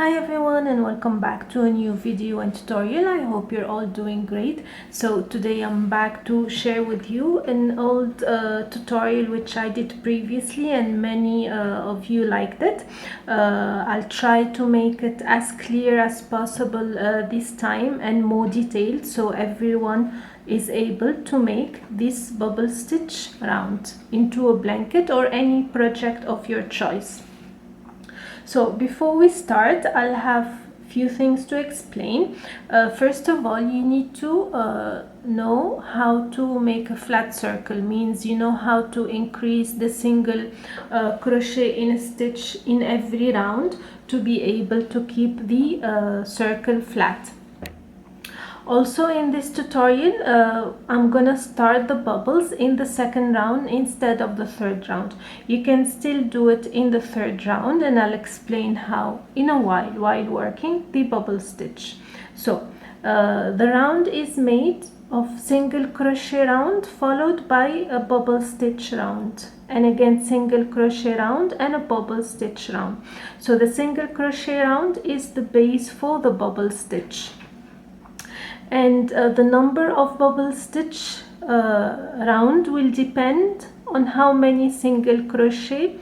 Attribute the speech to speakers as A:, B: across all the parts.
A: Hi everyone, and welcome back to a new video and tutorial. I hope you're all doing great. So today I'm back to share with you an old tutorial which I did previously, and many of you liked it. I'll try to make it as clear as possible this time and more detailed, so everyone is able to make this bubble stitch round into a blanket or any project of your choice. So before we start, I'll have few things to explain. First of all, you need to know how to make a flat circle. Means you know how to increase the single crochet in a stitch in every round to be able to keep the circle flat. Also in this tutorial, I'm gonna start the bubbles in the second round instead of the third round. You can still do it in the third round, and I'll explain how in a while working the bubble stitch. So the round is made of single crochet round followed by a bubble stitch round, and again single crochet round and a bubble stitch round. So the single crochet round is the base for the bubble stitch, and the number of bubble stitch round will depend on how many single crochet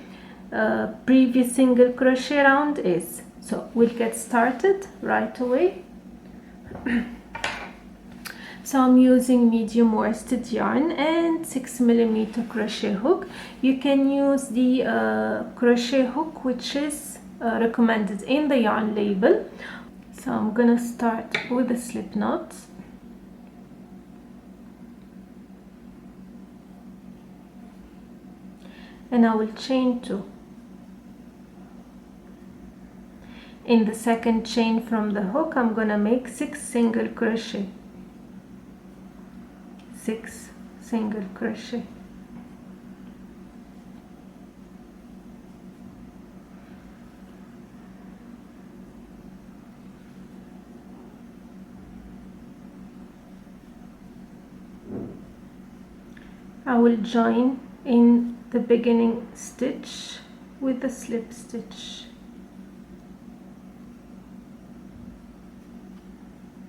A: previous single crochet round is. So we'll get started right away. So I'm using medium worsted yarn and 6mm crochet hook. You can use the crochet hook which is recommended in the yarn label. So I'm gonna start with a slip knot, and I will chain 2. In the second chain from the hook, I'm gonna make 6 single crochet, 6 single crochet. I will join in the beginning stitch with a slip stitch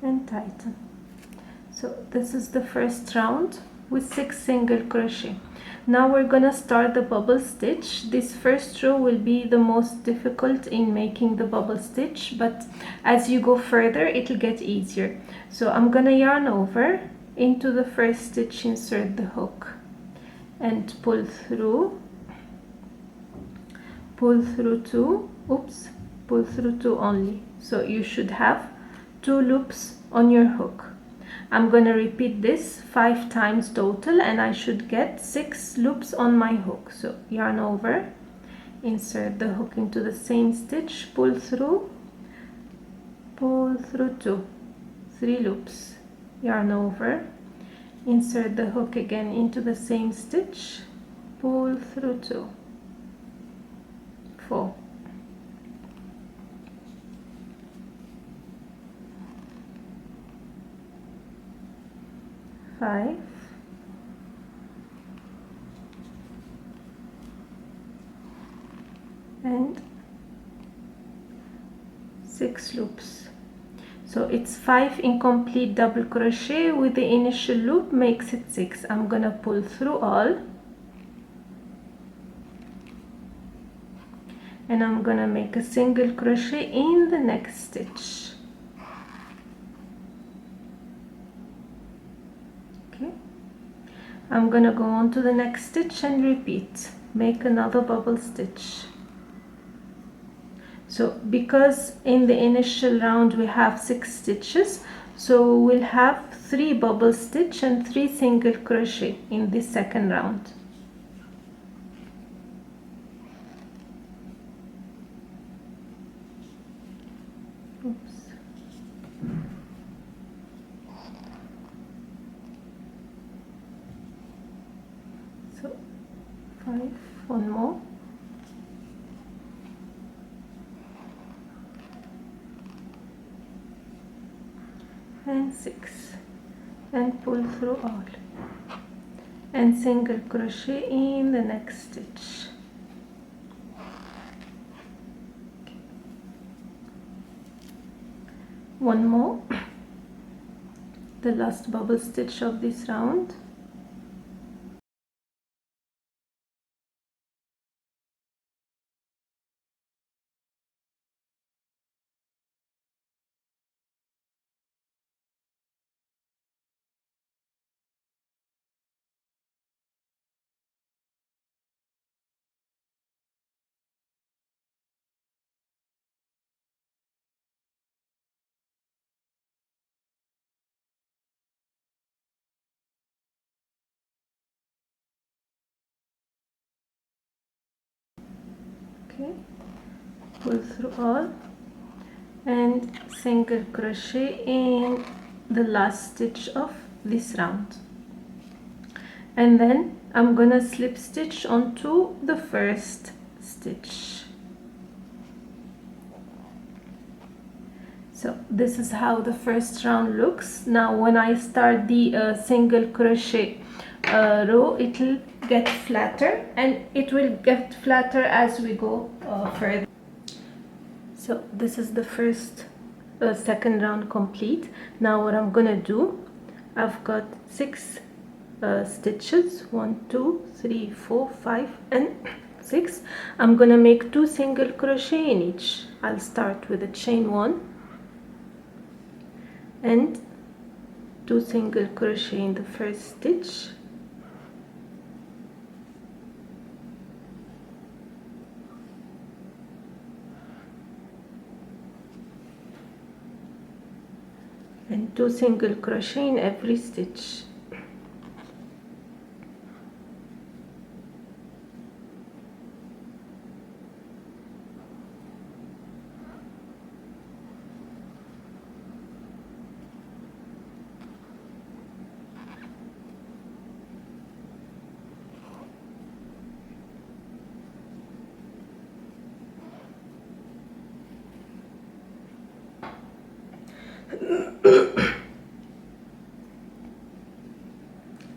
A: and tighten. So this is the first round with 6 single crochet. Now we're gonna start the bubble stitch. This first row will be the most difficult in making the bubble stitch, but as you go further it'll get easier. So I'm gonna yarn over into the first stitch, insert the hook and pull through 2, pull through 2 only. So you should have 2 loops on your hook. I'm gonna repeat this 5 times total, and I should get 6 loops on my hook. So yarn over, insert the hook into the same stitch, pull through 2, 3 loops, yarn over, insert the hook again into the same stitch, pull through 2, 4, 5, and 6 loops. So it's 5 incomplete double crochet with the initial loop makes it 6. I'm gonna pull through all, and I'm gonna make a single crochet in the next stitch. Okay, I'm gonna go on to the next stitch and repeat, make another bubble stitch. So because in the initial round we have 6 stitches, so we'll have 3 bubble stitch and 3 single crochet in this second round. Oops. So 5, one more, and 6, and pull through all, and single crochet in the next stitch. one more, the last bubble stitch of this round. Okay, pull through all and single crochet in the last stitch of this round, and then I'm gonna slip stitch onto the first stitch. So this is how the first round looks. Now when I start the single crochet row, it will get flatter, and it will get flatter as we go further. So this is the first second round complete. Now what I'm gonna do, I've got 6 stitches, 1 2 3 4 5 and 6. I'm gonna make 2 single crochet in each. I'll start with a chain 1 and 2 single crochet in the first stitch, and 2 single crochet in every stitch.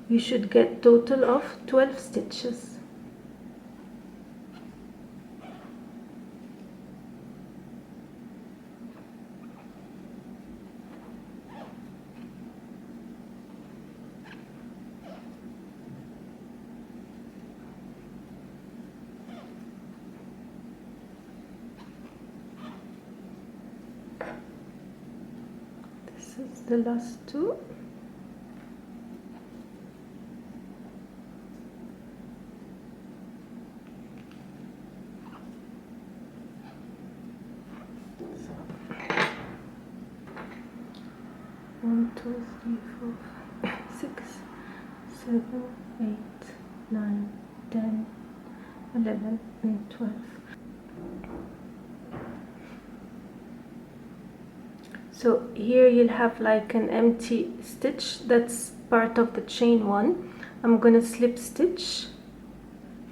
A: You should get total of 12 stitches. This is the last 2. One, two, three, four, 6, 7, 8, 9, 10, 11, and 12. So here you'll have like an empty stitch that's part of the chain 1. I'm gonna slip stitch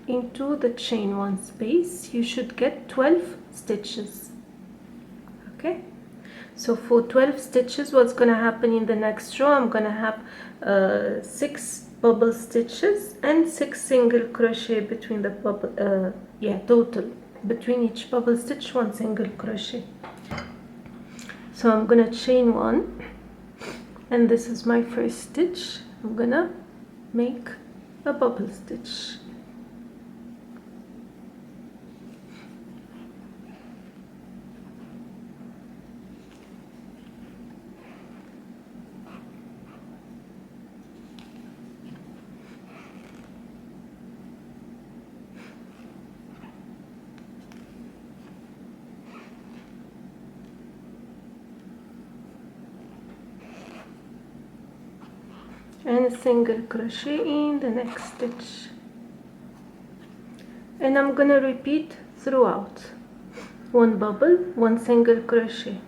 A: into the chain 1 space. You should get 12 stitches. Okay, so for 12 stitches, what's gonna happen in the next row, I'm gonna have 6 bubble stitches and 6 single crochet between the bubble, total between each bubble stitch 1 single crochet. So I'm gonna chain 1, and this is my first stitch. I'm gonna make a bubble stitch. And a single crochet in the next stitch, and I'm gonna repeat throughout. 1 bubble, 1 single crochet.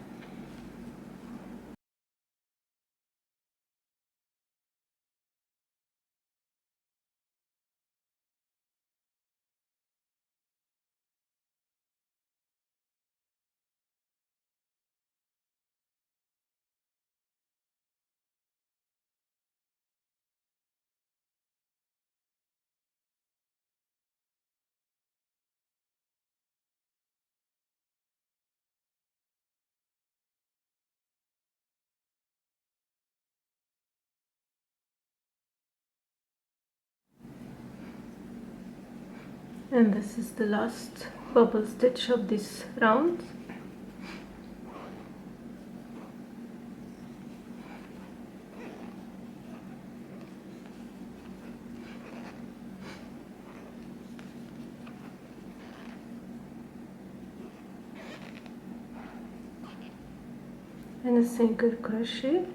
A: And this is the last bubble stitch of this round. And a single crochet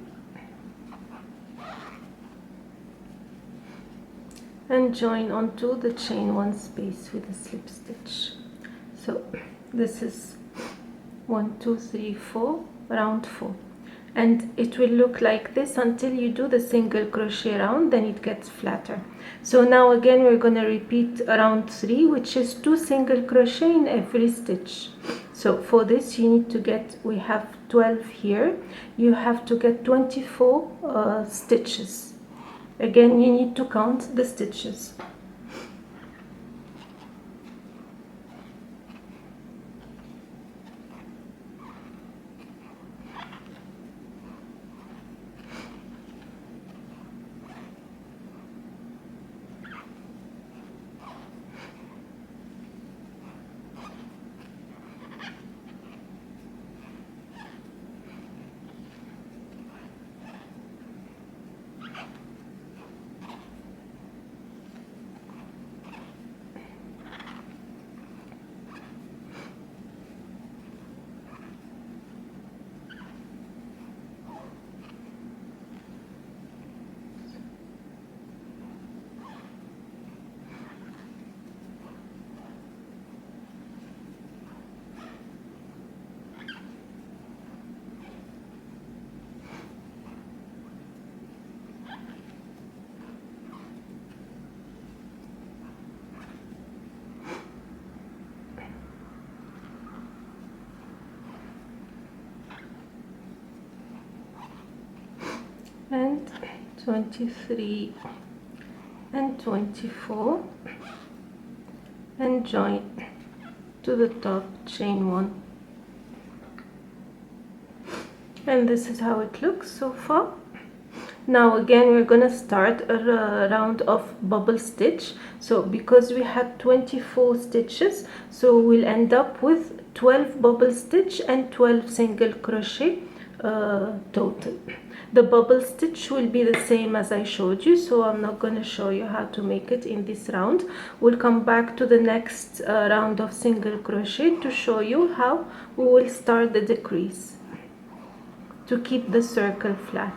A: and join onto the chain one space with a slip stitch. So this is 1 2 3 4 round 4, and it will look like this until you do the single crochet round, then it gets flatter. So now again we're going to repeat round 3, which is 2 single crochet in every stitch. So for this you need to get, we have 12 here, you have to get 24 stitches. Again, you need to count the stitches. And 23 and 24, and join to the top, chain 1. And this is how it looks so far. Now again we're gonna start a round of bubble stitch. So because we had 24 stitches, so we'll end up with 12 bubble stitch and 12 single crochet total. The bubble stitch will be the same as I showed you, so I'm not going to show you how to make it in this round. We'll come back to the next round of single crochet to show you how we will start the decrease to keep the circle flat.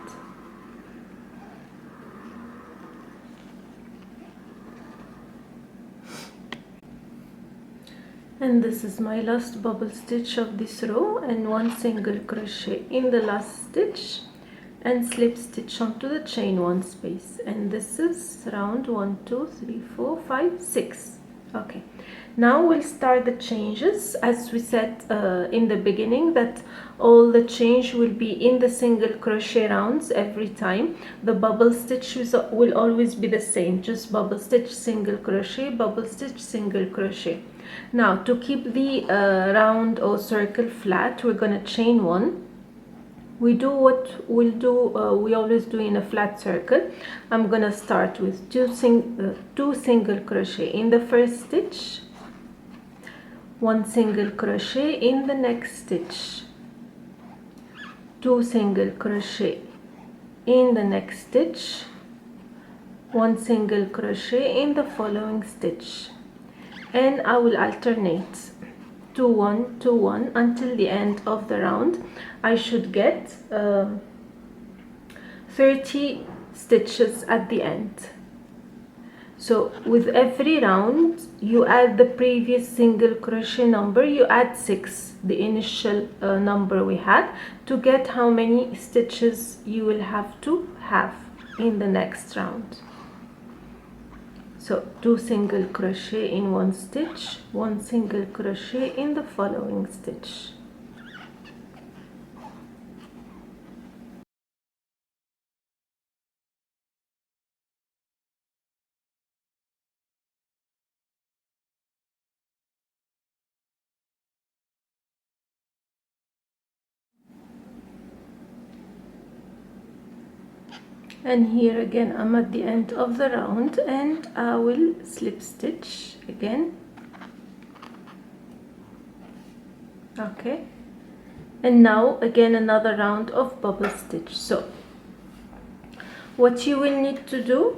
A: And this is my last bubble stitch of this row, and 1 single crochet in the last stitch and slip stitch onto the chain 1 space. And this is round 1 2 3 4 5 6. Okay, now we'll start the changes. As we said in the beginning, that all the change will be in the single crochet rounds every time. The bubble stitch will always be the same, just bubble stitch, single crochet, bubble stitch, single crochet. Now to keep the round or circle flat, we're going to chain 1. We do what we'll do, we always do in a flat circle. I'm going to start with 2 single crochet in the first stitch, 1 single crochet in the next stitch, 2 single crochet in the next stitch, 1 single crochet in the following stitch, and I will alternate 2 1 2 1 until the end of the round. I should get 30 stitches at the end. So with every round you add the previous single crochet number, you add 6, the initial number we had, to get how many stitches you will have to have in the next round. So 2 single crochet in 1 stitch, 1 single crochet in the following stitch. And here again I'm at the end of the round, and I will slip stitch again Okay, and now again another round of bubble stitch. So what you will need to do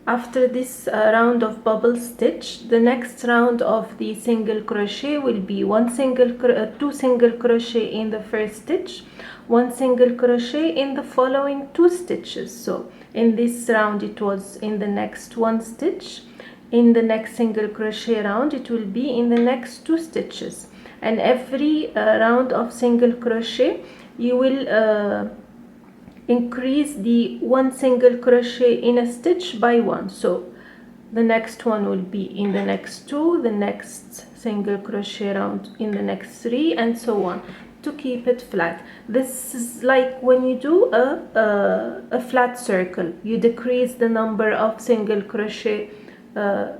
A: after this round of bubble stitch, the next round of the single crochet will be two single crochet in the first stitch, one single crochet in the following 2 stitches. So in this round it was in the next 1 stitch, in the next single crochet round it will be in the next 2 stitches, and every round of single crochet you will increase the 1 single crochet in a stitch by 1. So the next one will be in the next 2, the next single crochet round in the next 3, and so on, to keep it flat. This is like when you do a flat circle, you decrease the number of single crochet,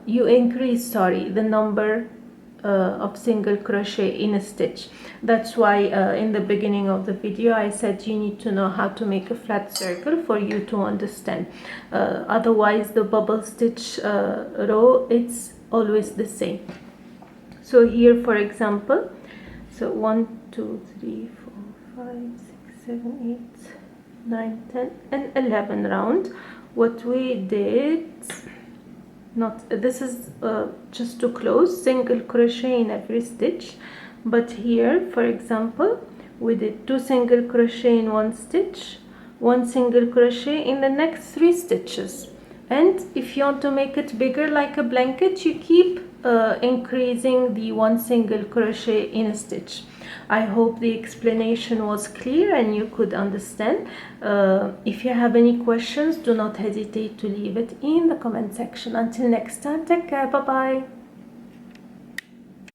A: you increase, the number of single crochet in a stitch. That's why in the beginning of the video I said you need to know how to make a flat circle for you to understand. Otherwise the bubble stitch row, it's always the same. So here, for example, so 1 2 3 4 5 6 7 8 9 10 and 11 round. What we did, this is just to close, single crochet in every stitch, but here, for example, we did 2 single crochet in 1 stitch, 1 single crochet in the next 3 stitches. And if you want to make it bigger like a blanket, you keep increasing the 1 single crochet in a stitch. I hope the explanation was clear and you could understand. If you have any questions, do not hesitate to leave it in the comment section. Until next time, take care, bye bye.